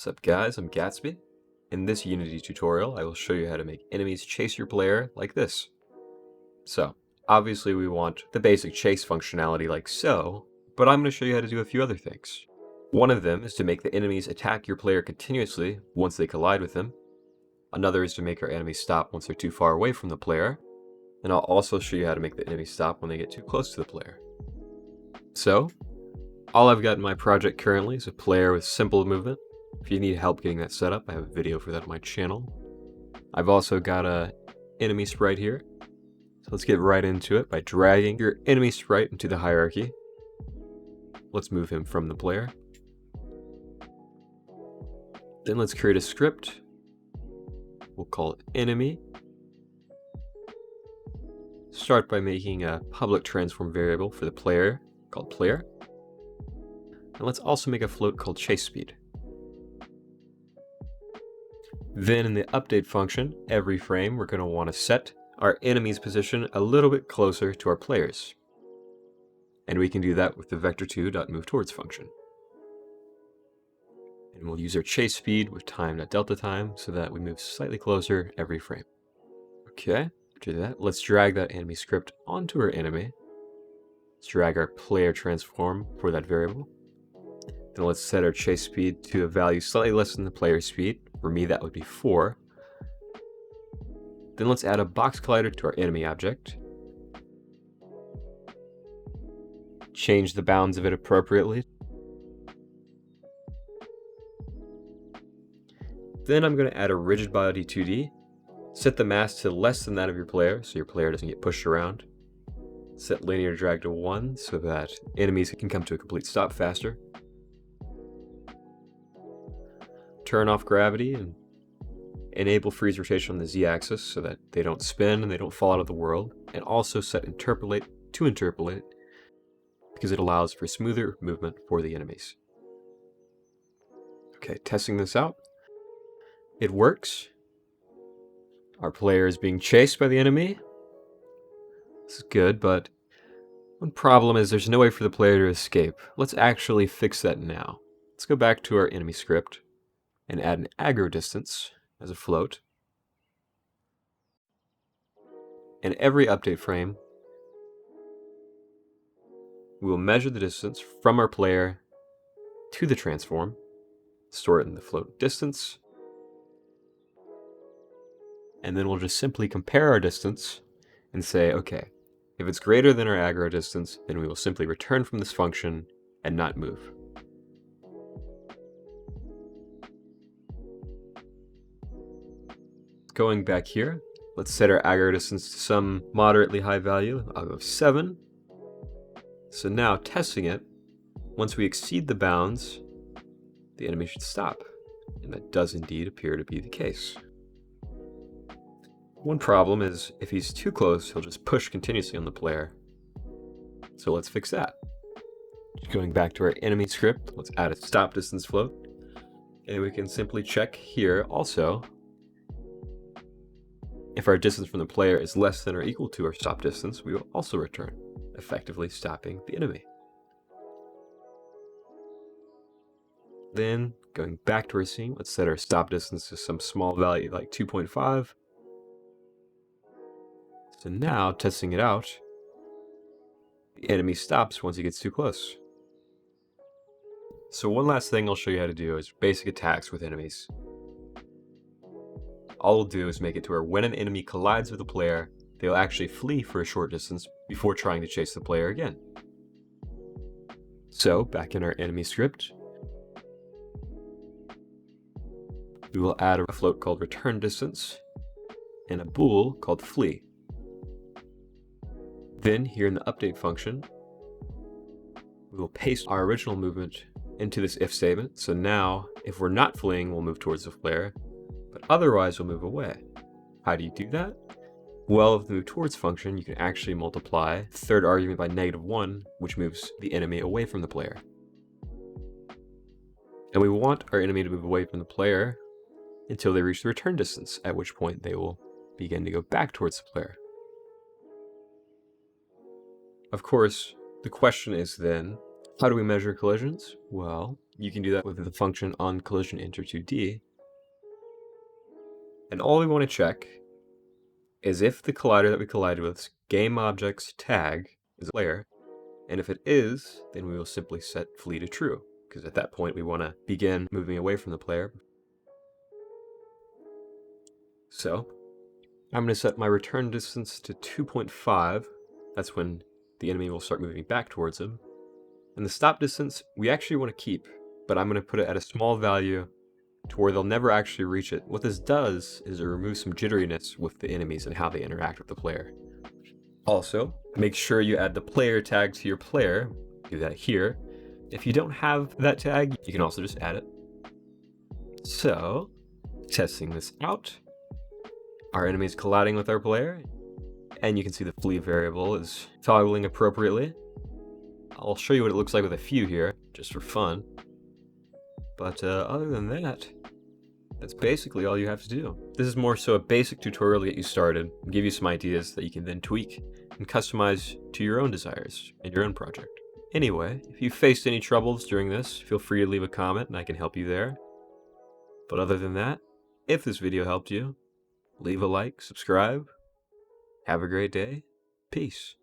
What's up guys, I'm Gatsby. In this Unity tutorial, I will show you how to make enemies chase your player like this. So, obviously we want the basic chase functionality like so, but I'm going to show you how to do a few other things. One of them is to make the enemies attack your player continuously once they collide with them. Another is to make our enemies stop once they're too far away from the player. And I'll also show you how to make the enemies stop when they get too close to the player. So, all I've got in my project currently is a player with simple movement. If you need help getting that set up, I have a video for that on my channel. I've also got a enemy sprite here. So let's get right into it by dragging your enemy sprite into the hierarchy. Let's move him from the player. Then let's create a script. We'll call it enemy. Start by making a public transform variable for the player called player. And let's also make a float called chase speed. Then in the update function, every frame we're going to want to set our enemy's position a little bit closer to our players. And we can do that with the vector2.moveTowards function. And we'll use our chase speed with time.delta time so that we move slightly closer every frame. Okay, after that, let's drag that enemy script onto our enemy. Let's drag our player transform for that variable. Then let's set our chase speed to a value slightly less than the player speed. For me, that would be 4. Then let's add a box collider to our enemy object. Change the bounds of it appropriately. Then I'm going to add a rigid body 2D. Set the mass to less than that of your player, so your player doesn't get pushed around. Set linear drag to 1 so that enemies can come to a complete stop faster. Turn off gravity and enable freeze rotation on the z-axis so that they don't spin and they don't fall out of the world. And also set interpolate to interpolate because it allows for smoother movement for the enemies. Okay, testing this out. It works. Our player is being chased by the enemy. This is good, but one problem is there's no way for the player to escape. Let's actually fix that now. Let's go back to our enemy script and add an aggro distance as a float. And every update frame, we will measure the distance from our player to the transform, store it in the float distance, and then we'll just simply compare our distance and say, okay, if it's greater than our aggro distance, then we will simply return from this function and not move. Going back here, let's set our aggro distance to some moderately high value of 7. So now testing it, once we exceed the bounds, the enemy should stop. And that does indeed appear to be the case. One problem is if he's too close, he'll just push continuously on the player. So let's fix that. Going back to our enemy script, let's add a stop distance float. And we can simply check here also if our distance from the player is less than or equal to our stop distance, we will also return, effectively stopping the enemy. Then, going back to our scene, let's set our stop distance to some small value like 2.5. So now, testing it out, the enemy stops once he gets too close. So one last thing I'll show you how to do is basic attacks with enemies. All we'll do is make it to where when an enemy collides with a player, they'll actually flee for a short distance before trying to chase the player again. So, back in our enemy script, we will add a float called return distance and a bool called flee. Then, here in the update function, we will paste our original movement into this if statement. So now, if we're not fleeing, we'll move towards the player. But otherwise we'll move away. How do you do that? Well, with the move towards function, you can actually multiply the third argument by -1, which moves the enemy away from the player. And we want our enemy to move away from the player until they reach the return distance, at which point they will begin to go back towards the player. Of course, the question is then, How do we measure collisions? Well, you can do that with the function onCollisionInter2D. And all we want to check is if the collider that we collided with's GameObject's tag is a player, and if it is, then we will simply set flee to true, because at that point we want to begin moving away from the player. So, I'm going to set my return distance to 2.5, that's when the enemy will start moving back towards him. And the stop distance, we actually want to keep, but I'm going to put it at a small value to where they'll never actually reach it. What this does is it removes some jitteriness with the enemies and how they interact with the player. Also, make sure you add the player tag to your player. Do that here. If you don't have that tag, you can also just add it. So, testing this out, our enemy is colliding with our player, and you can see the flee variable is toggling appropriately. I'll show you what it looks like with a few here, just for fun. But other than that, that's basically all you have to do. This is more so a basic tutorial to get you started, and give you some ideas that you can then tweak and customize to your own desires and your own project. Anyway, if you faced any troubles during this, feel free to leave a comment and I can help you there. But other than that, if this video helped you, leave a like, subscribe. Have a great day. Peace.